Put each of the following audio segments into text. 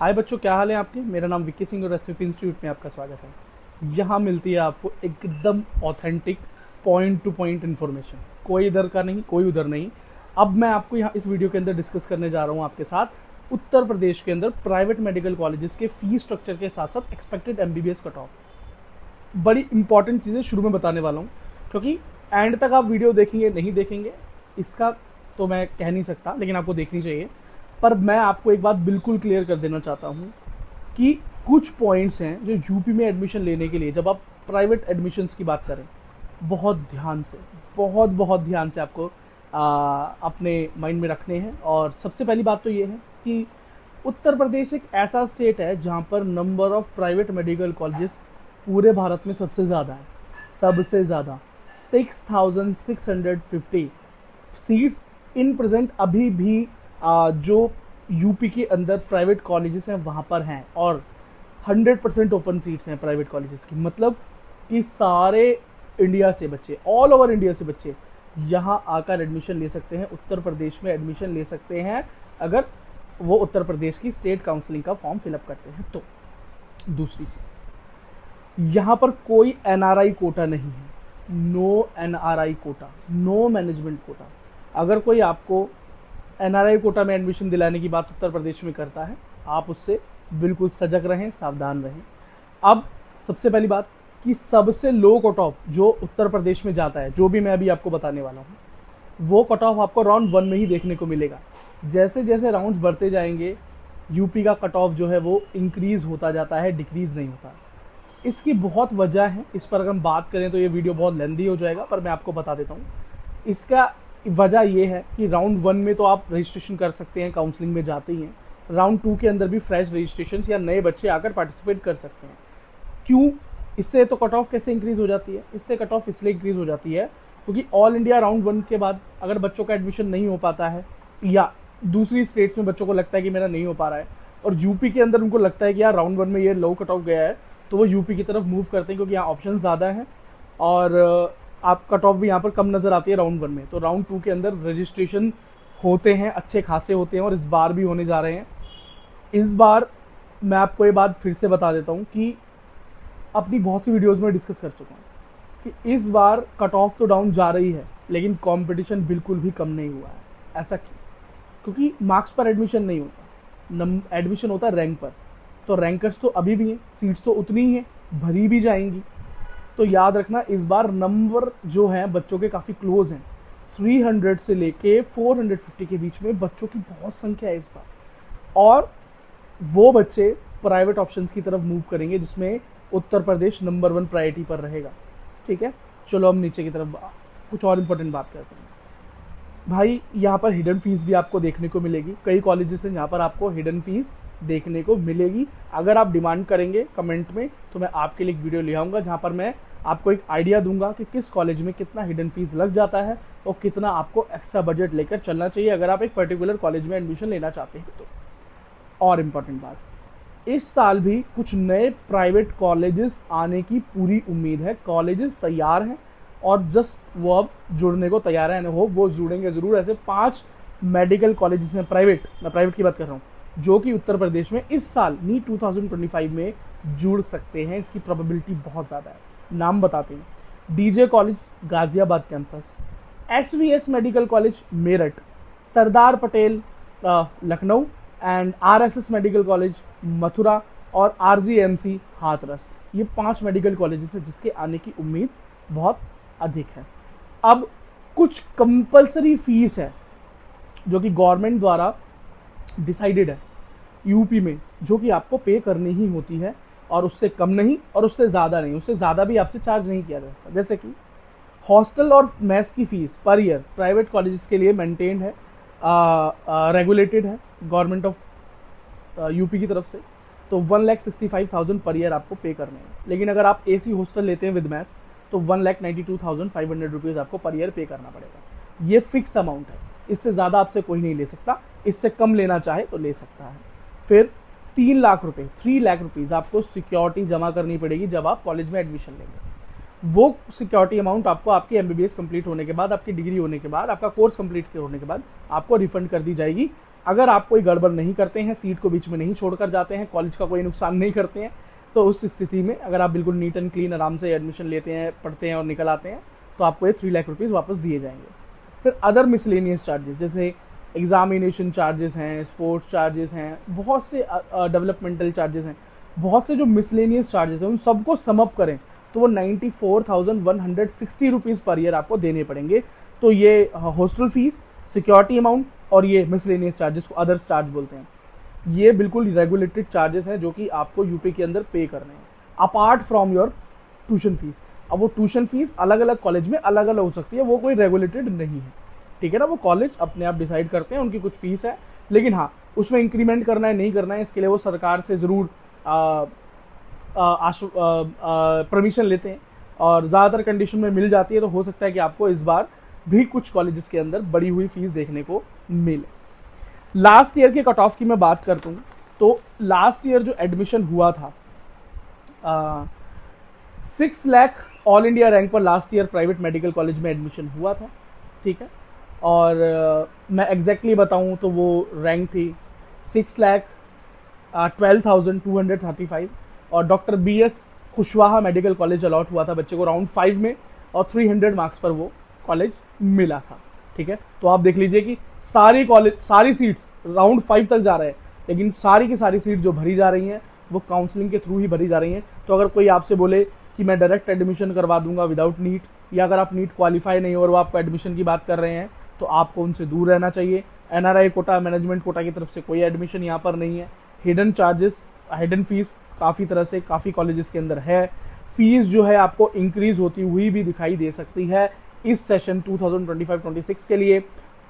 हाय बच्चों, क्या हाल है आपके। मेरा नाम विक्की सिंह और रेसिपी इंस्टीट्यूट में आपका स्वागत है। यहाँ मिलती है आपको एकदम authentic point two point information, कोई इधर का नहीं कोई उधर नहीं। अब मैं आपको यहाँ इस वीडियो के अंदर डिस्कस करने जा रहा हूँ आपके साथ उत्तर प्रदेश के अंदर प्राइवेट मेडिकल कॉलेजेस के फीस स्ट्रक्चर के साथ साथ एक्सपेक्टेड एमबीबीएस कट ऑफ। बड़ी इंपॉर्टेंट चीज़ें शुरू में बताने वाला हूँ, क्योंकि एंड तक आप वीडियो देखेंगे नहीं देखेंगे इसका तो मैं कह नहीं सकता, लेकिन आपको देखनी चाहिए। पर मैं आपको एक बात बिल्कुल क्लियर कर देना चाहता हूँ कि कुछ पॉइंट्स हैं जो यूपी में एडमिशन लेने के लिए, जब आप प्राइवेट एडमिशन्स की बात करें, बहुत ध्यान से बहुत ध्यान से आपको अपने माइंड में रखने हैं। और सबसे पहली बात तो ये है कि उत्तर प्रदेश एक ऐसा स्टेट है जहाँ पर number of private medical colleges पूरे भारत में सबसे ज़्यादा है, सबसे ज़्यादा 6,650 सीट्स इन प्रेजेंट अभी भी जो यूपी के अंदर प्राइवेट कॉलेजेस हैं वहाँ पर हैं, और 100% ओपन सीट्स हैं प्राइवेट कॉलेजेस की। मतलब कि सारे इंडिया से बच्चे, ऑल ओवर इंडिया से बच्चे यहाँ आकर एडमिशन ले सकते हैं, उत्तर प्रदेश में एडमिशन ले सकते हैं अगर वो उत्तर प्रदेश की स्टेट काउंसलिंग का फॉर्म फिलअप करते हैं। तो दूसरी चीज़, यहाँ पर कोई एनआरआई कोटा नहीं है, no NRI quota, no management quota. अगर कोई आपको एनआरआई कोटा में एडमिशन दिलाने की बात उत्तर प्रदेश में करता है, आप उससे बिल्कुल सजग रहें, सावधान रहें। अब सबसे पहली बात कि सबसे लो कट ऑफ जो उत्तर प्रदेश में जाता है, जो भी मैं अभी आपको बताने वाला हूँ, वो कट ऑफ आपको राउंड 1 में ही देखने को मिलेगा। जैसे जैसे राउंड बढ़ते जाएंगे यूपी का कट ऑफ जो है वो इंक्रीज़ होता जाता है, डिक्रीज़ नहीं होता। इसकी बहुत वजह है, इस पर अगर हम बात करें तो ये वीडियो बहुत लेंदी हो जाएगा, पर मैं आपको बता देता हूँ। इसका वजह ये है कि राउंड 1 में तो आप रजिस्ट्रेशन कर सकते हैं, काउंसलिंग में जाते ही हैं। राउंड 2 के अंदर भी फ्रेश रजिस्ट्रेशन या नए बच्चे आकर पार्टिसिपेट कर सकते हैं। क्यों? इससे तो कट ऑफ कैसे इंक्रीज़ हो जाती है? इससे कट ऑफ इसलिए इंक्रीज़ हो जाती है क्योंकि ऑल इंडिया राउंड 1 के बाद अगर बच्चों का एडमिशन नहीं हो पाता है, या दूसरी स्टेट्स में बच्चों को लगता है कि मेरा नहीं हो पा रहा है, और यूपी के अंदर उनको लगता है कि यार राउंड 1 में ये लो कट ऑफ गया है, तो वो यूपी की तरफ मूव करते हैं क्योंकि यहाँ ऑप्शन ज़्यादा हैं और आप कट ऑफ भी यहाँ पर कम नज़र आती है राउंड 1 में। तो राउंड 2 के अंदर रजिस्ट्रेशन होते हैं, अच्छे खासे होते हैं, और इस बार भी होने जा रहे हैं। इस बार मैं आपको ये बात फिर से बता देता हूँ कि अपनी बहुत सी वीडियोज़ में डिस्कस कर चुका हूँ कि इस बार कट ऑफ तो डाउन जा रही है, लेकिन कंपटीशन बिल्कुल भी कम नहीं हुआ है। ऐसा क्यों? क्योंकि मार्क्स पर एडमिशन नहीं होता, एडमिशन होता है रैंक पर। तो रैंकर्स तो अभी भी हैं, सीट्स तो उतनी ही हैं, भरी भी जाएंगी। तो याद रखना, इस बार नंबर जो हैं बच्चों के काफ़ी क्लोज हैं। 300 से लेके 450 के बीच में बच्चों की बहुत संख्या है इस बार, और वो बच्चे प्राइवेट ऑप्शंस की तरफ मूव करेंगे जिसमें उत्तर प्रदेश नंबर 1 प्रायोरिटी पर रहेगा। ठीक है, चलो हम नीचे की तरफ कुछ और इम्पोर्टेंट बात करते हैं। भाई यहाँ पर हिडन फीस भी आपको देखने को मिलेगी। कई कॉलेजेस हैं जहाँ पर आपको हिडन फीस देखने को मिलेगी। अगर आप डिमांड करेंगे कमेंट में तो मैं आपके लिए एक वीडियो ले आऊँगा जहाँ पर मैं आपको एक आइडिया दूंगा कि किस कॉलेज में कितना हिडन फीस लग जाता है और कितना आपको एक्स्ट्रा बजट लेकर चलना चाहिए अगर आप एक पर्टिकुलर कॉलेज में एडमिशन लेना चाहते हैं तो। और इम्पॉर्टेंट बात, इस साल भी कुछ नए प्राइवेट कॉलेजेस आने की पूरी उम्मीद है। कॉलेजेस तैयार हैं और जस्ट वो अब जुड़ने को तैयार हैं, वो जुड़ेंगे ज़रूर। ऐसे 5 मेडिकल कॉलेजेस हैं प्राइवेट, मैं प्राइवेट की बात कर रहा हूँ, जो कि उत्तर प्रदेश में इस साल नीट 2025 में जुड़ सकते हैं। इसकी प्रोबेबिलिटी बहुत ज़्यादा है। नाम बताते हैं: DJ college Ghaziabad campus, SVS medical college Meerut, Sardar Patel Lucknow, and RSS medical college Mathura, और आरजीएमसी हाथरस। ये 5 मेडिकल कॉलेजेस हैं जिसके आने की उम्मीद बहुत अधिक है। अब कुछ कंपलसरी फीस है जो कि गवर्नमेंट द्वारा डिसाइडेड है यूपी में, जो कि आपको पे करनी ही होती है, और उससे कम नहीं और उससे ज़्यादा नहीं, उससे ज़्यादा भी आपसे चार्ज नहीं किया जाता। जैसे कि हॉस्टल और मेस की fees per year private colleges के लिए मेंटेन्ड है, रेगुलेटेड है गवर्नमेंट ऑफ यूपी की तरफ से। तो 1,65,000 पर ईयर आपको पे करने हैं। लेकिन अगर आप एसी हॉस्टल लेते हैं विद मैथ्स तो 1,92,500 रुपीज़ आपको पर ईयर पे करना पड़ेगा। ये फिक्स अमाउंट है, इससे ज़्यादा आपसे कोई नहीं ले सकता, इससे कम लेना चाहे तो ले सकता है। फिर 3 लाख रुपये, 3 लाख रुपीज़ आपको सिक्योरिटी जमा करनी पड़ेगी जब आप कॉलेज में एडमिशन लेंगे। वो सिक्योरिटी अमाउंट आपको आपकी एमबीबीएस कंप्लीट होने के बाद, आपकी डिग्री होने के बाद, आपका कोर्स कंप्लीट होने के बाद आपको रिफंड कर दी जाएगी अगर आप कोई गड़बड़ नहीं करते हैं, सीट को बीच में नहीं छोड़कर जाते हैं, कॉलेज का कोई नुकसान नहीं करते हैं, तो उस स्थिति में अगर आप बिल्कुल नीट एंड क्लीन आराम से एडमिशन लेते हैं, पढ़ते हैं और निकल आते हैं, तो आपको ये 3 लाख रुपीज़ वापस दिए जाएंगे। फिर अदर मिसलेनियस चार्जेस जैसे एग्जामिनेशन चार्जेस हैं, स्पोर्ट्स चार्जेस हैं, बहुत से डेवलपमेंटल चार्जेस हैं, बहुत से जो मिसलेनियस चार्जेस हैं उन सबको सम अप करें तो वो 94,160 रुपीज़ पर ईयर आपको देने पड़ेंगे। तो ये हॉस्टल फीस, सिक्योरिटी अमाउंट और ये मिसलेनियस चार्जेस को अदर्स चार्ज बोलते हैं, ये बिल्कुल रेगुलेटेड चार्जेस हैं जो कि आपको यूपी के अंदर पे करने हैं apart from your tuition fees. अब वो ट्यूशन फीस अलग अलग कॉलेज में अलग अलग हो सकती है, वो कोई रेगुलेटेड नहीं है, ठीक है ना। वो कॉलेज अपने आप डिसाइड करते हैं, उनकी कुछ फीस है, लेकिन हाँ उसमें इंक्रीमेंट करना है नहीं करना है इसके लिए वो सरकार से ज़रूर परमिशन लेते हैं और ज़्यादातर कंडीशन में मिल जाती है। तो हो सकता है कि आपको इस बार भी कुछ कॉलेजेस के अंदर बढ़ी हुई फीस देखने को मिले। लास्ट ईयर के कट ऑफ की मैं बात करता हूँ तो लास्ट ईयर जो एडमिशन हुआ था 6 लाख ऑल इंडिया रैंक पर last year private medical college में एडमिशन हुआ था, ठीक है। और मैं एग्जैक्टली बताऊँ तो वो रैंक थी 6,12,235 और doctor BS Kushwaha medical college allot हुआ था बच्चे को राउंड 5 में और 300 मार्क्स पर वो कॉलेज मिला था, ठीक है। तो आप देख लीजिए कि सारी सीट्स राउंड 5 तक जा रहे हैं, लेकिन सारी की सारी सीट जो भरी जा रही हैं वो काउंसलिंग के थ्रू ही भरी जा रही हैं। तो अगर कोई आपसे बोले कि मैं डायरेक्ट एडमिशन करवा दूंगा विदाउट नीट, या अगर आप नीट क्वालिफाई नहीं हो और वो आपको एडमिशन की बात कर रहे हैं, तो आपको उनसे दूर रहना चाहिए। NRI कोटा, मैनेजमेंट कोटा की तरफ से कोई एडमिशन यहाँ पर नहीं है। हिडन चार्जेस, हिडन फीस काफ़ी तरह से काफ़ी कॉलेजेस के अंदर है। फीस जो है आपको इंक्रीज होती हुई भी दिखाई दे सकती है इस सेशन 2025-26 के लिए।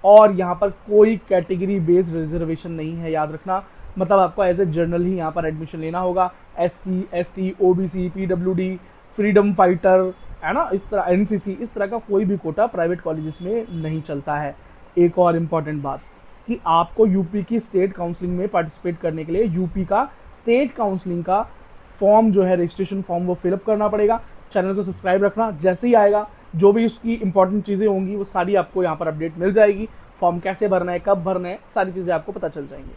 और यहाँ पर कोई कैटेगरी बेस्ड रिजर्वेशन नहीं है, याद रखना। मतलब आपको एज ए जर्नल ही यहाँ पर एडमिशन लेना होगा। SC, ST, OBC, PWD, freedom fighter, है ना, इस तरह NCC, इस तरह का कोई भी कोटा प्राइवेट कॉलेजेस में नहीं चलता है। एक और इम्पॉर्टेंट बात कि आपको यूपी की स्टेट काउंसलिंग में पार्टिसिपेट करने के लिए यूपी का स्टेट काउंसलिंग का फॉर्म जो है, रजिस्ट्रेशन फॉर्म, वो फिलअप करना पड़ेगा। चैनल को सब्सक्राइब रखना, जैसे ही आएगा जो भी उसकी इंपॉर्टेंट चीज़ें होंगी वो सारी आपको यहाँ पर अपडेट मिल जाएगी। फॉर्म कैसे भरना है, कब भरना है, सारी चीज़ें आपको पता चल जाएंगी।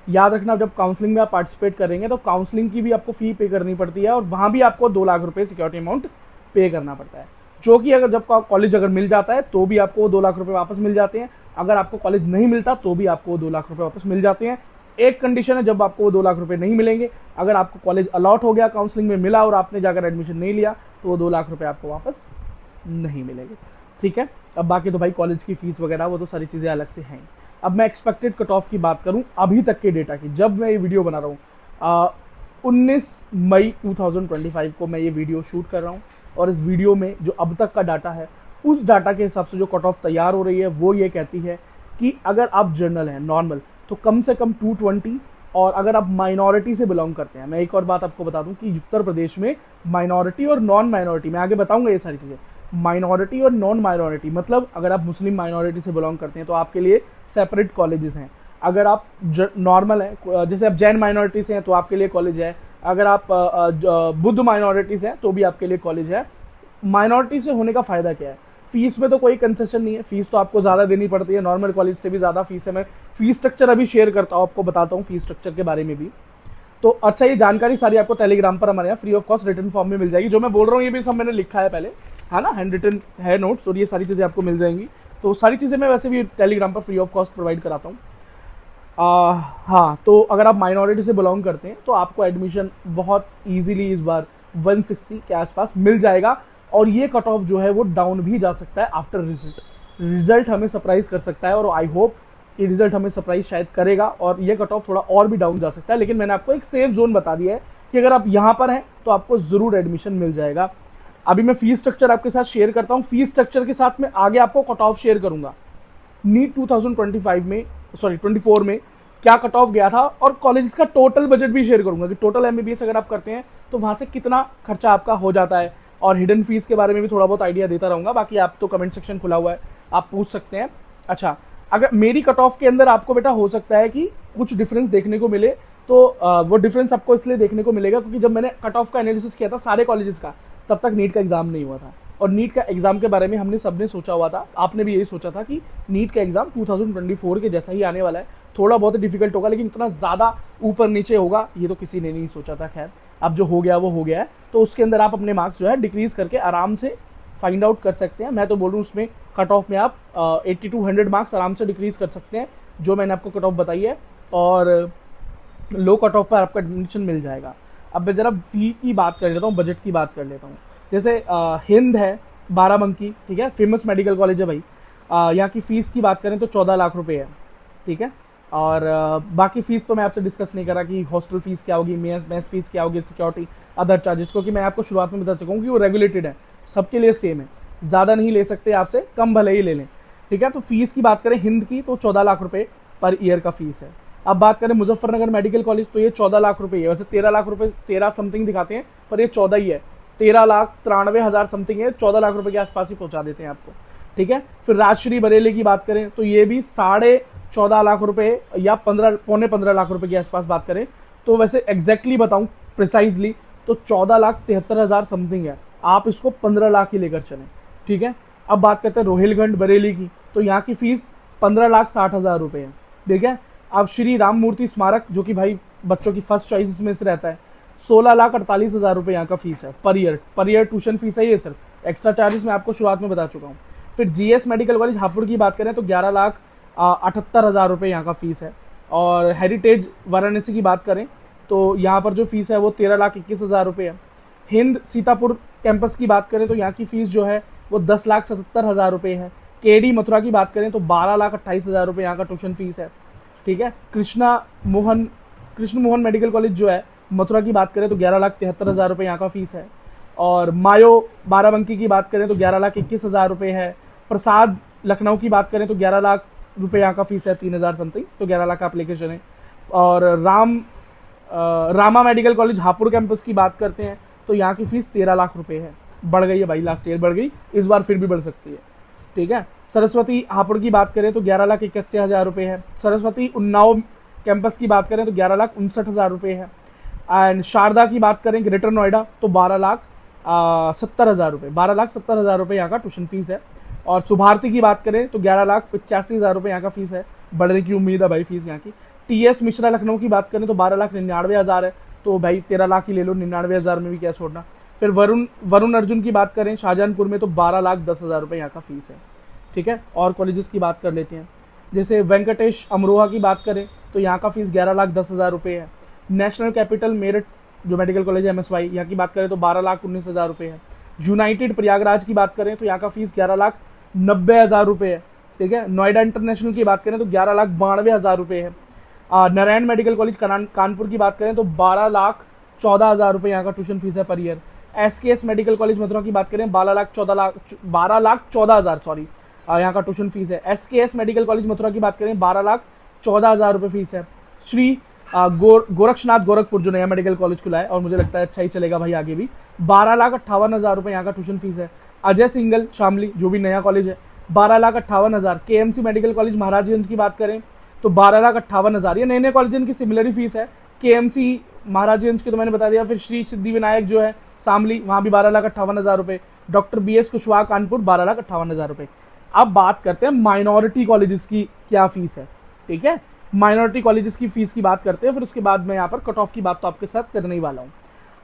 याद रखना, जब काउंसलिंग में आप पार्टिसिपेट करेंगे तो काउंसलिंग की भी आपको फ़ी पे करनी पड़ती है और वहाँ भी आपको 2 लाख रुपये सिक्योरिटी अमाउंट पे करना पड़ता है, जो कि अगर जब कॉलेज अगर मिल जाता है तो भी आपको 2 लाख रुपये वापस मिल जाते हैं। अगर आपको कॉलेज नहीं मिलता तो भी आपको 2 लाख रुपये वापस मिल जाते हैं। एक कंडीशन है, जब आपको वो 2 लाख रुपये नहीं मिलेंगे, अगर आपको कॉलेज अलॉट हो गया, काउंसलिंग में मिला और आपने जाकर एडमिशन नहीं लिया, तो वो 2 लाख रुपये आपको वापस नहीं मिलेंगे, ठीक है। अब बाकी तो भाई कॉलेज की फीस वगैरह वो तो सारी चीज़ें अलग से हैं। अब मैं एक्सपेक्टेड कट ऑफ की बात करूं अभी तक के डेटा की, जब मैं ये वीडियो बना रहा हूँ 19 मई 2025 को मैं ये वीडियो शूट कर रहा हूँ और इस वीडियो में जो अब तक का डाटा है उस डाटा के हिसाब से जो कट ऑफ तैयार हो रही है वो ये कहती है कि अगर आप जनरल हैं, नॉर्मल, तो कम से कम 220, और अगर आप माइनॉरिटी से बिलोंग करते हैं, मैं एक और बात आपको बता दूं कि उत्तर प्रदेश में माइनॉरिटी और नॉन माइनॉरिटी, मैं आगे बताऊंगा ये सारी चीज़ें, माइनॉरिटी और नॉन माइनॉरिटी, मतलब अगर आप मुस्लिम माइनॉरिटी से बिलोंग करते हैं तो आपके लिए सेपरेट कॉलेजेस हैं। अगर आप नॉर्मल हैं, जैसे आप जैन माइनॉरिटी से हैं तो आपके लिए कॉलेज है। अगर आप बुद्ध माइनॉरिटी से हैं तो भी आपके लिए कॉलेज है। माइनॉरिटी से होने का फ़ायदा क्या है? फीस में तो कोई कंसेशन नहीं है, फीस तो आपको ज़्यादा देनी पड़ती है, नॉर्मल कॉलेज से भी ज़्यादा फीस है। मैं फीस स्ट्रक्चर अभी शेयर करता हूँ, आपको बताता हूँ फीस स्ट्रक्चर के बारे में भी। तो अच्छा, ये जानकारी सारी आपको टेलीग्राम पर हमारे यहाँ free of cost return form में मिल जाएगी। जो मैं बोल रहा हूँ ये भी सब मैंने लिखा है पहले, है ना, हैंड रिटन है नोट्स, और ये सारी चीज़ें आपको मिल जाएंगी। तो सारी चीज़ें मैं वैसे भी टेलीग्राम पर फ्री ऑफ कॉस्ट प्रोवाइड कराता हूँ। हाँ, तो अगर आप माइनॉरिटी से बिलोंग करते हैं तो आपको एडमिशन बहुत ईजिली इस बार 160 के आसपास मिल जाएगा, और ये कट ऑफ जो है वो डाउन भी जा सकता है आफ्टर रिजल्ट हमें सरप्राइज कर सकता है, और आई होप कि रिजल्ट हमें सरप्राइज शायद करेगा और ये कट ऑफ थोड़ा और भी डाउन जा सकता है। लेकिन मैंने आपको एक सेफ जोन बता दिया है कि अगर आप यहाँ पर हैं तो आपको ज़रूर एडमिशन मिल जाएगा। अभी मैं फीस स्ट्रक्चर आपके साथ शेयर करता हूँ, फीस स्ट्रक्चर के साथ मैं आगे आपको कट ऑफ शेयर करूँगा। नीट 2024 में क्या कट ऑफ गया था, और कॉलेज का टोटल बजट भी शेयर करूँगा कि टोटल MBBS अगर आप करते हैं तो वहाँ से कितना खर्चा आपका हो जाता है, और हिडन फीस के बारे में भी थोड़ा बहुत आइडिया देता रहूँगा। बाकी आप तो कमेंट सेक्शन खुला हुआ है, आप पूछ सकते हैं। अच्छा, अगर मेरी कट ऑफ के अंदर आपको बेटा हो सकता है कि कुछ डिफरेंस देखने को मिले, तो वो डिफरेंस आपको इसलिए देखने को मिलेगा क्योंकि जब मैंने कट ऑफ का एनालिसिस किया था सारे कॉलेजेस का, तब तक नीट का एग्जाम नहीं हुआ था, और नीट का एग्जाम के बारे में हमने सबने सोचा हुआ था, आपने भी यही सोचा था कि नीट का एग्जाम 2024 के जैसा ही आने वाला है। थोड़ा बहुत डिफिकल्ट होगा, लेकिन इतना ज़्यादा ऊपर नीचे होगा ये तो किसी ने नहीं सोचा था। खैर अब जो हो गया वो हो गया है, तो उसके अंदर आप अपने मार्क्स जो है डिक्रीज करके आराम से फाइंड आउट कर सकते हैं। मैं तो बोल रहा हूँ उसमें कट ऑफ में आप 80 to 100 मार्क्स आराम से डिक्रीज कर सकते हैं, जो मैंने आपको कट ऑफ बताई है, और लो कट ऑफ पर आपका एडमिशन मिल जाएगा। अब मैं जरा फी की बात कर लेता हूँ, बजट की बात कर लेता हूँ। जैसे हिंद है बाराबंकी, ठीक है, फेमस मेडिकल कॉलेज है भाई। यहाँ की फ़ीस की बात करें तो 14 लाख रुपए है, ठीक है। और बाकी फ़ीस तो मैं आपसे डिस्कस नहीं कर रहा कि हॉस्टल फीस क्या होगी, मेस फीस क्या होगी, सिक्योरिटी, अदर चार्जेस, क्योंकि मैं आपको शुरुआत में बता चुका हूँ कि वो रेगुलेटेड है, सबके लिए सेम है, ज़्यादा नहीं ले सकते आपसे, कम भले ही ले लें, ठीक है। तो फीस की बात करें हिंद की तो 14 लाख रुपए पर ईयर का फीस है। अब बात करें मुजफ्फरनगर मेडिकल कॉलेज तो ये 14 लाख रुपए है, वैसे 13 लाख रुपए, 13 समथिंग दिखाते हैं, पर ये 14 ही है, 13,93,000 समथिंग है, 14 लाख रुपए के आसपास ही पहुंचा देते हैं आपको, ठीक है। फिर राजश्री बरेली की बात करें तो ये भी 14.5 लाख रुपए या 15 लाख रुपए के आसपास बात करें तो वैसे एग्जैक्टली बताऊं प्रिसाइजली तो 14,73,000 समथिंग है, आप इसको 15 लाख ही लेकर चलें, ठीक है। अब बात करते हैं रोहिलखंड बरेली की, तो यहाँ की फीस 15,60,000 रुपए है, ठीक है। अब श्री राम मूर्ति स्मारक जो कि भाई बच्चों की फर्स्ट चॉइस में से रहता है, 16,48,000 रुपए यहाँ का फीस है पर ईयर ट्यूशन फीस है ये सर, एक्स्ट्रा चार्जेस मैं आपको शुरुआत में बता चुका हूँ। फिर जीएस मेडिकल कॉलेज हापुड़ की बात करें तो 11,78,000 रुपए यहाँ का फीस है। और हेरिटेज वाराणसी की बात करें तो यहाँ पर जो फीस है वो 13,21,000 रुपये है। हिंद सीतापुर कैंपस की बात करें तो यहाँ की फ़ीस जो है वो 10,77,000 रुपये है। केडी मथुरा की बात करें तो 12,28,000 रुपये यहाँ का ट्यूशन फीस है, ठीक है। कृष्ण मोहन मेडिकल कॉलेज जो है मथुरा की बात करें तो 11,73,000 रुपये यहाँ का फीस है। और मायो बाराबंकी की बात करें तो 11,21,000 रुपये है। प्रसाद लखनऊ की बात करें तो 11 लाख रुपये यहाँ का फीस है, 3,000 समथिंग, तो 11 लाख आप लेके चलें। और Rama medical college Hapur campus की बात करते हैं तो यहाँ की फ़ीस 13 लाख रुपए है, बढ़ गई है भाई, लास्ट ईयर बढ़ गई, इस बार फिर भी बढ़ सकती है, ठीक है। सरस्वती हापुड़ की बात करें तो 11,81,000 रुपये है। सरस्वती उन्नाव कैंपस की बात करें तो 11,59,000 रुपये है। एंड शारदा की बात करें ग्रेटर नोएडा तो 12,70,000 रुपये, 12,70,000 रुपये यहाँ का ट्यूशन फीस है। और सुभारती की बात करें तो 11,85,000 रुपये यहाँ का फीस है, बढ़ने की उम्मीद है भाई फीस यहाँ की। टीएस मिश्रा लखनऊ की बात करें तो 12,99,000 है, तो भाई 13 लाख ही ले लो, 99,000 में भी क्या छोड़ना। फिर वरुण अर्जुन की बात करें शाहजहानपुर में तो 12,10,000 रुपये यहाँ का फीस है, ठीक है। और कॉलेजेस की बात कर लेते हैं, जैसे वेंकटेश अमरोहा की बात करें तो यहाँ का फीस 11,10,000 रुपये है। नेशनल कैपिटल मेरठ जो मेडिकल कॉलेज है MSY, यहाँ की बात करें तो 12,19,000 रुपये है। यूनाइटेड प्रयागराज की बात करें तो यहाँ का फीस 11,90,000 रुपये है, ठीक है। नोएडा इंटरनेशनल की बात करें तो 11,92,000 रुपये है। नारायण मेडिकल कॉलेज कानपुर की बात करें तो 12,14,000 रुपये यहाँ का ट्यूशन फीस है per year. SKS medical college Mathura की बात करें 12,14,000 सॉरी यहाँ का ट्यूशन फीस है। SKS मेडिकल कॉलेज मथुरा की बात करें 12,14,000 रुपये फीस है। श्री गोरक्षनाथ गोरखपुर जो नया मेडिकल कॉलेज खुला है और मुझे लगता है अच्छा ही चलेगा भाई आगे भी, 12,58,000 रुपये यहाँ का ट्यूशन फीस है। अजय सिंगल शामली जो भी नया कॉलेज है 12,58,000। KMC मेडिकल कॉलेज महाराजगंज की बात करें तो 12,58,000, ये नए नए कॉलेज इनकी सिमिलर ही फीस है। KMC महाराजगंज की तो मैंने बता दिया। फिर श्री सिद्धि विनायक जो है शामली वहाँ भी 12,58,000 रुपये। डॉक्टर BS कुशवाहा कानपुर 12,58,000 रुपये। अब बात करते हैं माइनॉरिटी कॉलेजेस की क्या फीस है, ठीक है। माइनॉरिटी कॉलेजेस की फीस की बात करते हैं, फिर उसके बाद मैं यहाँ पर कट ऑफ की बात तो आपके साथ करने ही वाला हूँ।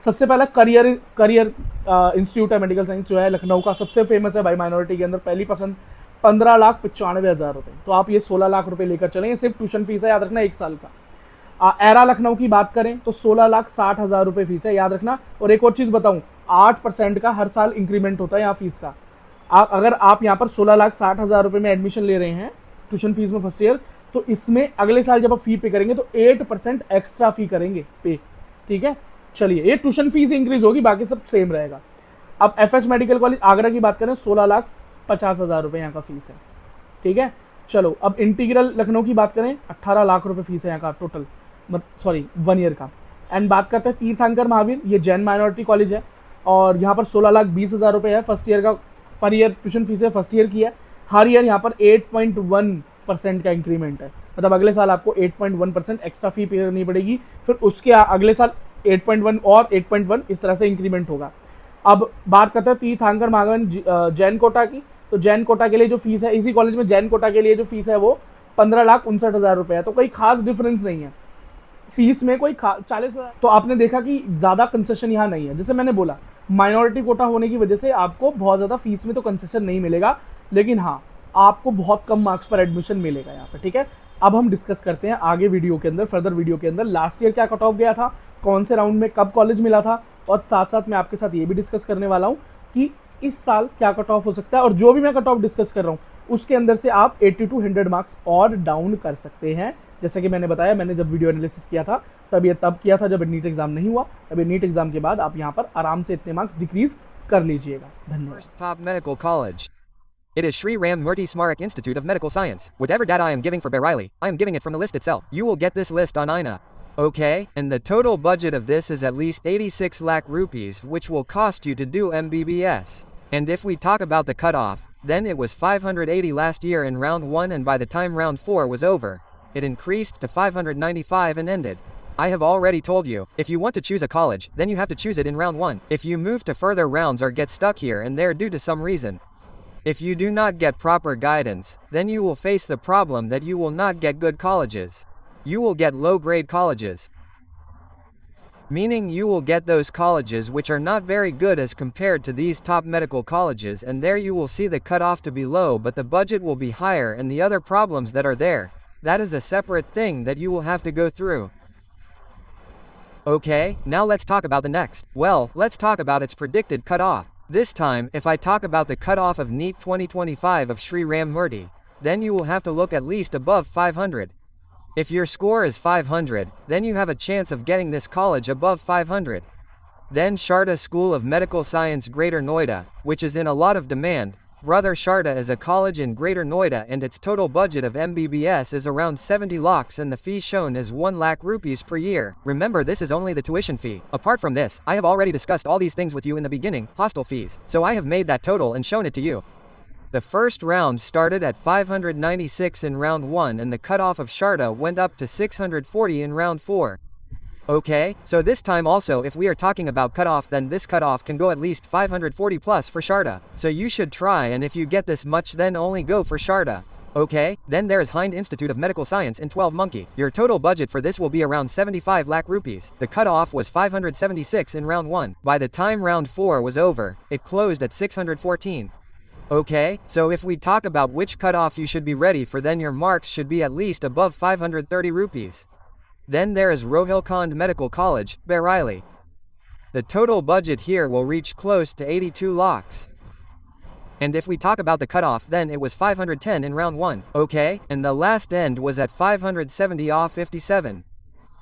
सबसे पहला करियर इंस्टीट्यूट है मेडिकल साइंस जो है लखनऊ का, सबसे फेमस है भाई माइनॉरिटी के अंदर, पहली पसंद 15,95,000 रुपये, तो आप ये 16 लाख रुपये लेकर चलें, सिर्फ ट्यूशन फीस है, याद रखना 1 साल का। एरा लखनऊ की बात करें तो 16,60,000 रुपये फीस है, याद रखना। और एक और चीज़ बताऊँ, 8% का हर साल इंक्रीमेंट होता है यहाँ फीस का। अगर आप यहाँ पर 16,60,000 रुपये में एडमिशन ले रहे हैं ट्यूशन फीस में फर्स्ट ईयर, तो इसमें अगले साल जब आप फी पे करेंगे तो 8% एक्स्ट्रा फी करेंगे पे, ठीक है। चलिए, ये ट्यूशन फीस इंक्रीज होगी, बाकी सब सेम रहेगा। अब FH मेडिकल कॉलेज आगरा की बात करें 16,50,000 रुपये यहाँ का फीस है, ठीक है। चलो, अब इंटीग्रल लखनऊ की बात करें 18 लाख रुपये फीस है यहाँ का टोटल, सॉरी 1 ईयर का। एंड बात करते हैं तीर्थंकर महावीर, ये जैन माइनॉरिटी कॉलेज है और यहाँ पर 16,20,000 रुपये है फर्स्ट ईयर का, पर ईयर ट्यूशन फीस है, फर्स्ट ईयर की है। हर ईयर यहाँ पर 8.1% का इंक्रीमेंट है, मतलब अगले साल आपको 8.1% एक्स्ट्रा फी पे करनी पड़ेगी, फिर उसके अगले साल 8.1 और 8.1 इस तरह से इंक्रीमेंट होगा। अब बात करते हैं तीर्थंकर महावीर जैन कोटा की, तो जैन कोटा के लिए जो फीस है, इसी कॉलेज में जैन कोटा के लिए जो फीस है वो 15,59,000 रुपये है, तो कोई खास डिफरेंस नहीं है फीस में, कोई 40,000। तो आपने देखा कि ज़्यादा कंसेशन यहाँ नहीं है। जैसे मैंने बोला, माइनॉरिटी कोटा होने की वजह से आपको बहुत ज़्यादा फीस में तो कंसेशन नहीं मिलेगा, लेकिन हाँ आपको बहुत कम मार्क्स पर एडमिशन मिलेगा यहाँ पर, ठीक है। अब हम डिस्कस करते हैं आगे वीडियो के अंदर, फर्दर वीडियो के अंदर, लास्ट ईयर क्या कट ऑफ गया था, कौन से राउंड में कब कॉलेज मिला था, और साथ साथ मैं आपके साथ ये भी डिस्कस करने वाला हूँ कि इस साल क्या कट ऑफ हो सकता है, और जो भी मैं कट ऑफ डिस्कस कर रहा हूँ उसके अंदर से आप 80 to 100 मार्क्स और डाउन कर सकते हैं। जैसे कि मैंने बताया, मैंने जब वीडियो एनालिसिस किया था तब किया था जब नीट एग्जाम नहीं हुआ। अभी नीट एग्जाम के बाद आप यहाँ पर आराम से इतने मार्क्स डिक्रीज कर लीजिएगा। धन्यवाद। Top medical college. It is Sri Ram Murthy Smarak Institute of Medical Science. Whatever data I am giving for Bareilly, I am giving it from the list itself. You will get this list on INA. Okay, and the total budget of this is at least 86 lakh rupees, which will cost you to do MBBS. And if we talk about the cutoff, then it was 580 last year in round 1, and by the time round 4 was over, it increased to 595 and ended. I have already told you, if you want to choose a college, then you have to choose it in round 1. If you move to further rounds or get stuck here and there due to some reason, if you do not get proper guidance, then you will face the problem that you will not get good colleges. You will get low-grade colleges. Meaning you will get those colleges which are not very good as compared to these top medical colleges, and there you will see the cutoff to be low, but the budget will be higher and the other problems that are there. That is a separate thing that you will have to go through. Okay, now let's talk about the next. Well, let's talk about its predicted cutoff. This time, if I talk about the cutoff of NEET 2025 of Sri Ram Murthy, then you will have to look at least above 500. If your score is 500, then you have a chance of getting this college above 500. Then Sharda School of Medical Science Greater Noida, which is in a lot of demand. Brother Sharda is a college in Greater Noida and its total budget of MBBS is around 70 lakhs and the fee shown is 1 lakh rupees per year. Remember, this is only the tuition fee. Apart from this, I have already discussed all these things with you in the beginning, hostel fees. So I have made that total and shown it to you. The first round started at 596 in round 1 and the cutoff of Sharda went up to 640 in round 4. Okay, so this time also if we are talking about cutoff, then this cutoff can go at least 540 plus for Sharda. So you should try, and if you get this much then only go for Sharda. Okay, then there is Hind Institute of Medical Science in 12 Monkey. Your total budget for this will be around 75 lakh rupees. The cutoff was 576 in round 1. By the time round 4 was over, it closed at 614. Okay, so if we talk about which cutoff you should be ready for, then your marks should be at least above 530 rupees. Then there is Rohilkhand Medical College, Bareilly. The total budget here will reach close to 82 lakhs. And if we talk about the cutoff, then it was 510 in round 1, okay, and the last end was at 570 off 57.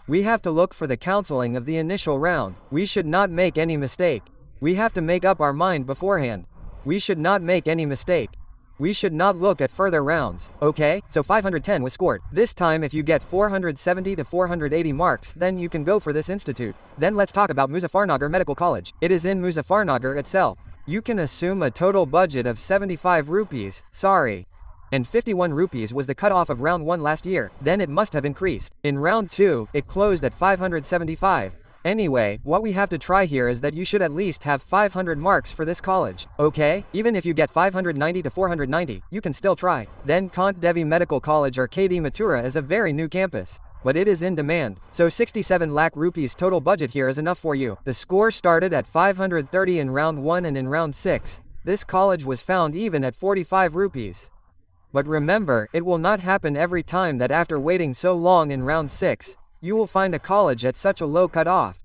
We have to look for the counseling of the initial round. We should not make any mistake. We have to make up our mind beforehand. We should not make any mistake. We should not look at further rounds, okay? So 510 was scored. This time if you get 470 to 480 marks, then you can go for this institute. Then let's talk about Muzaffarnagar Medical College. It is in Muzaffarnagar itself. You can assume a total budget of 75 rupees, sorry. And 51 rupees was the cutoff of round 1 last year. Then it must have increased. In round 2, it closed at 575. Anyway, what we have to try here is that you should at least have 500 marks for this college, okay? Even if you get 590 to 490, you can still try. Then Kant Devi Medical College or KD Mathura is a very new campus, but it is in demand. So 67 lakh rupees total budget here is enough for you. The score started at 530 in round 1 and in round 6, this college was found even at 45 rupees. But remember, it will not happen every time that after waiting so long in round 6, you will find a college at such a low cutoff.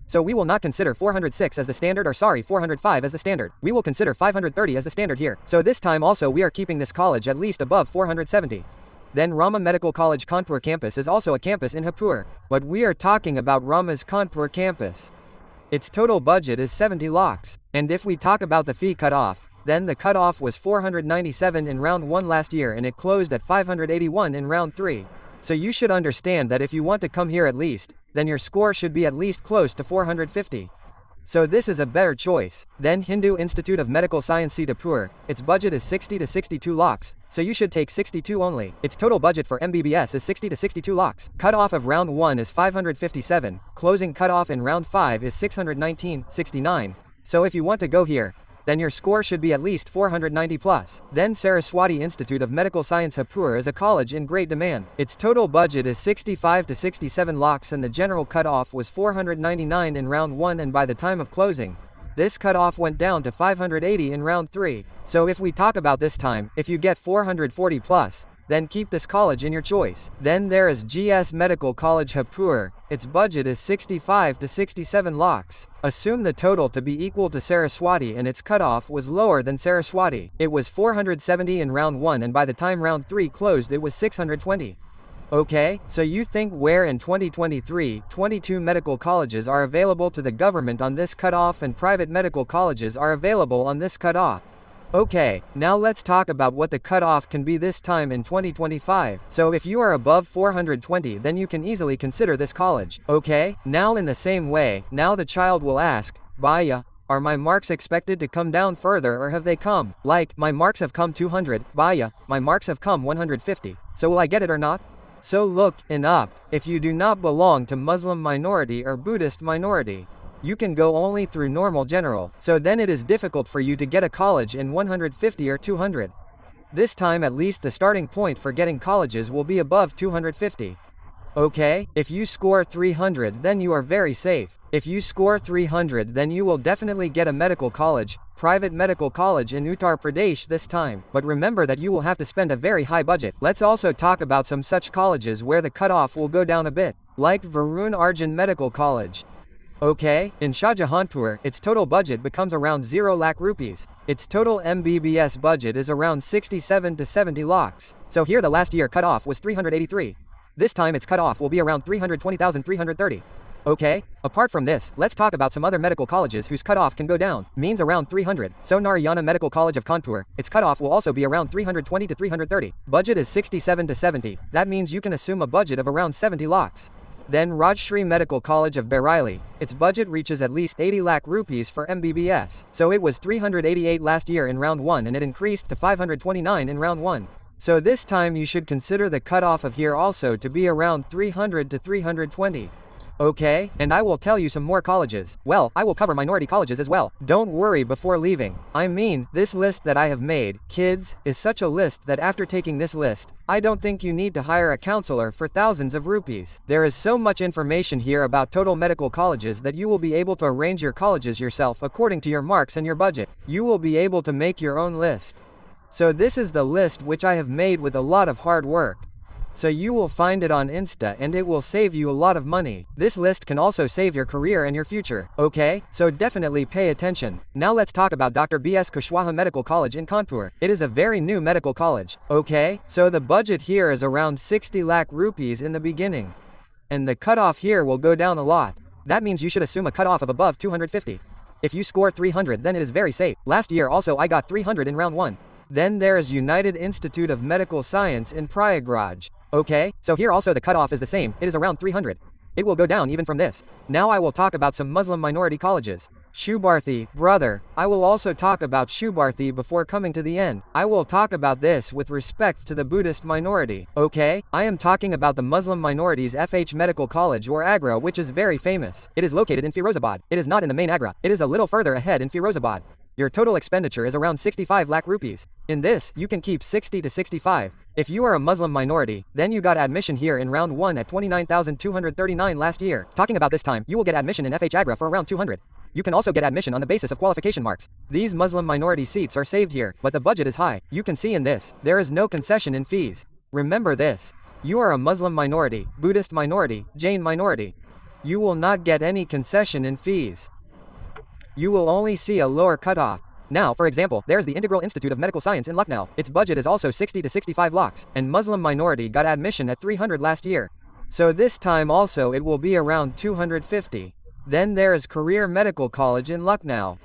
So we will not consider 406 as the standard, or sorry, 405 as the standard. We will consider 530 as the standard here. So this time also we are keeping this college at least above 470. Then Rama Medical College Kanpur campus is also a campus in Hapur. But we are talking about Rama's Kanpur campus. Its total budget is 70 lakhs. And if we talk about the fee cutoff, then the cutoff was 497 in round 1 last year and it closed at 581 in round 3. So you should understand that if you want to come here at least, then your score should be at least close to 450. So this is a better choice. Then Hindu Institute of Medical Science Sitapur, its budget is 60 to 62 lakhs, so you should take 62 only. Its total budget for MBBS is 60 to 62 lakhs. Cutoff of round 1 is 557, closing cutoff in round 5 is 619, 69. So if you want to go here, then your score should be at least 490 plus. Then Saraswati Institute of Medical Science Hapur is a college in great demand. Its total budget is 65 to 67 lakhs and the general cutoff was 499 in round 1 and by the time of closing, this cutoff went down to 580 in round 3. So if we talk about this time, if you get 440 plus, then keep this college in your choice. Then there is GS Medical College Hapur. Its budget is 65 to 67 lakhs. Assume the total to be equal to Saraswati and its cutoff was lower than Saraswati. It was 470 in round 1 and by the time round 3 closed it was 620. Okay, so you think where in 2023, 22 medical colleges are available to the government on this cutoff and private medical colleges are available on this cutoff. Okay, now let's talk about what the cutoff can be this time in 2025. So if you are above 420 then you can easily consider this college. Okay, now in the same way, now the child will ask, Bhaiya, are my marks expected to come down further or have they come? Like, my marks have come 200, Bhaiya, my marks have come 150. So will I get it or not? So look, up, if you do not belong to Muslim minority or Buddhist minority, you can go only through normal general, so then it is difficult for you to get a college in 150 or 200. This time at least the starting point for getting colleges will be above 250. Okay, if you score 300 then you are very safe. If you score 300 then you will definitely get a medical college, private medical college in Uttar Pradesh this time. But remember that you will have to spend a very high budget. Let's also talk about some such colleges where the cutoff will go down a bit, like Varun Arjun Medical College. Okay, in Shahjahanpur, its total budget becomes around 0 lakh rupees. Its total MBBS budget is around 67 to 70 lakhs. So here the last year cutoff was 383. This time its cutoff will be around 320,330. Okay, apart from this, let's talk about some other medical colleges whose cutoff can go down, means around 300. So Narayana Medical College of Kanpur, its cutoff will also be around 320 to 330. Budget is 67 to 70. That means you can assume a budget of around 70 lakhs. Then Rajshri Medical College of Bareilly, its budget reaches at least 80 lakh rupees for MBBS. So it was 388 last year in round 1 and it increased to 529 in round 1. So this time you should consider the cutoff of here also to be around 300 to 320. Okay, and I will tell you some more colleges. Well, I will cover minority colleges as well. Don't worry before leaving. I mean, this list that I have made, kids, is such a list that after taking this list, I don't think you need to hire a counselor for thousands of rupees. There is so much information here about total medical colleges that you will be able to arrange your colleges yourself according to your marks and your budget. You will be able to make your own list. So this is the list which I have made with a lot of hard work. So you will find it on Insta and it will save you a lot of money. This list can also save your career and your future. Okay, so definitely pay attention. Now let's talk about Dr. B.S. Kushwaha Medical College in Kanpur. It is a very new medical college. Okay, so the budget here is around 60 lakh rupees in the beginning. And the cutoff here will go down a lot. That means you should assume a cutoff of above 250. If you score 300 then it is very safe. Last year also I got 300 in round 1. Then there is United Institute of Medical Science in Prayagraj. Okay, so here also the cutoff is the same, it is around 300. It will go down even from this. Now I will talk about some Muslim minority colleges. Shubharthi, brother, I will also talk about Shubharthi before coming to the end. I will talk about this with respect to the Buddhist minority. Okay, I am talking about the Muslim minorities FH Medical College or Agra, which is very famous. It is located in Firozabad. It is not in the main Agra. It is a little further ahead in Firozabad. Your total expenditure is around 65 lakh rupees. In this, you can keep 60 to 65. If you are a Muslim minority, then you got admission here in round 1 at 29,239 last year. Talking about this time, you will get admission in FH Agra for around 200. You can also get admission on the basis of qualification marks. These Muslim minority seats are saved here, but the budget is high. You can see in this, there is no concession in fees. Remember this. You are a Muslim minority, Buddhist minority, Jain minority. You will not get any concession in fees. You will only see a lower cutoff. Now, for example, there's the Integral Institute of Medical Science in Lucknow. Its budget is also 60 to 65 lakhs, and Muslim minority got admission at 300 last year. So this time also it will be around 250. Then there is Career Medical College in Lucknow.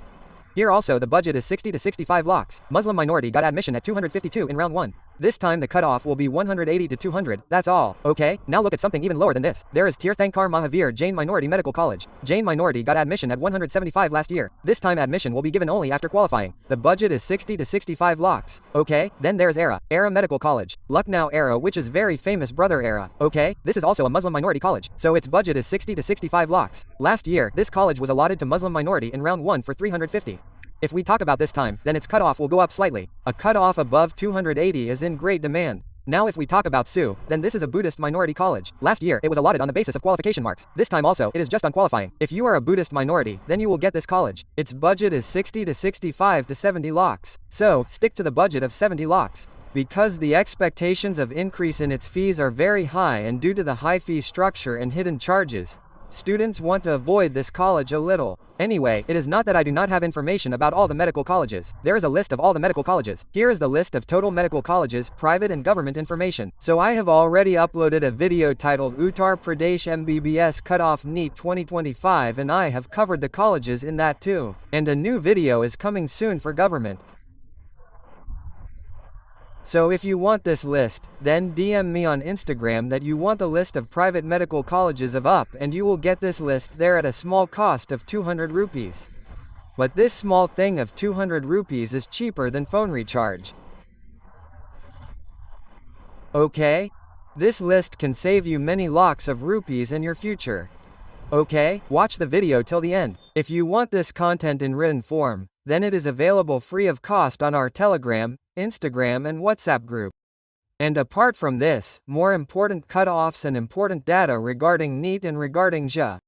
Here also the budget is 60 to 65 lakhs. Muslim minority got admission at 252 in round 1. This time the cutoff will be 180 to 200, that's all. Okay, now look at something even lower than this. There is Tirthankar Mahavir Jain Minority Medical College. Jain minority got admission at 175 last year. This time admission will be given only after qualifying. The budget is 60 to 65 lakhs. Okay, then there's Era Medical College. Lucknow Era, which is very famous brother Era. Okay, this is also a Muslim minority college, so its budget is 60 to 65 lakhs. Last year, this college was allotted to Muslim minority in round 1 for 350. If we talk about this time, then its cutoff will go up slightly. A cutoff above 280 is in great demand. Now if we talk about SU, then this is a Buddhist minority college. Last year, it was allotted on the basis of qualification marks. This time also, it is just on qualifying. If you are a Buddhist minority, then you will get this college. Its budget is 60 to 65 to 70 lakhs. So, stick to the budget of 70 lakhs. Because the expectations of increase in its fees are very high and due to the high fee structure and hidden charges, students want to avoid this college a little. Anyway, it is not that I do not have information about all the medical colleges. There is a list of all the medical colleges. Here is the list of total medical colleges, private and government information. So I have already uploaded a video titled Uttar Pradesh MBBS Cutoff NEET 2025 and I have covered the colleges in that too. And a new video is coming soon for government. So if you want this list, then DM me on Instagram that you want the list of private medical colleges of UP and you will get this list there at a small cost of 200 rupees. But this small thing of 200 rupees is cheaper than phone recharge. Okay? This list can save you many lakhs of rupees in your future. Okay? Watch the video till the end. If you want this content in written form, then it is available free of cost on our Telegram, Instagram and WhatsApp group. And apart from this, more important cutoffs and important data regarding NEET and regarding JEE.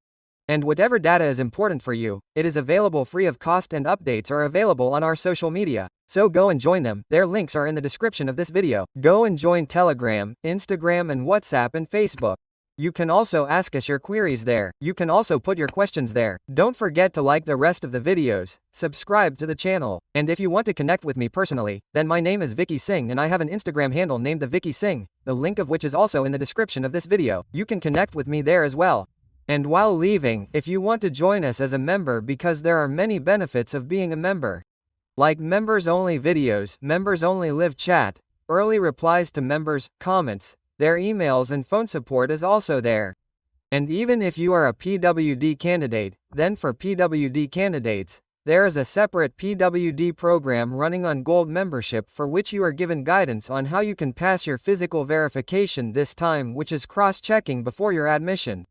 And whatever data is important for you, it is available free of cost and updates are available on our social media. So go and join them, their links are in the description of this video. Go and join Telegram, Instagram and WhatsApp and Facebook. You can also ask us your queries there. You can also put your questions there. Don't forget to like the rest of the videos, subscribe to the channel. And if you want to connect with me personally, then my name is Vicky Singh and I have an Instagram handle named the Vicky Singh, the link of which is also in the description of this video. You can connect with me there as well. And while leaving, if you want to join us as a member because there are many benefits of being a member. Like members only videos, members only live chat, early replies to members, comments, their emails and phone support is also there. And even if you are a PWD candidate, then for PWD candidates, there is a separate PWD program running on Gold membership for which you are given guidance on how you can pass your physical verification this time, which is cross-checking before your admission.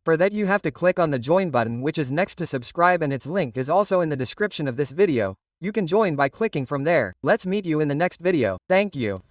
For that you have to click on the join button which is next to subscribe and its link is also in the description of this video. You can join by clicking from there. Let's meet you in the next video. Thank you.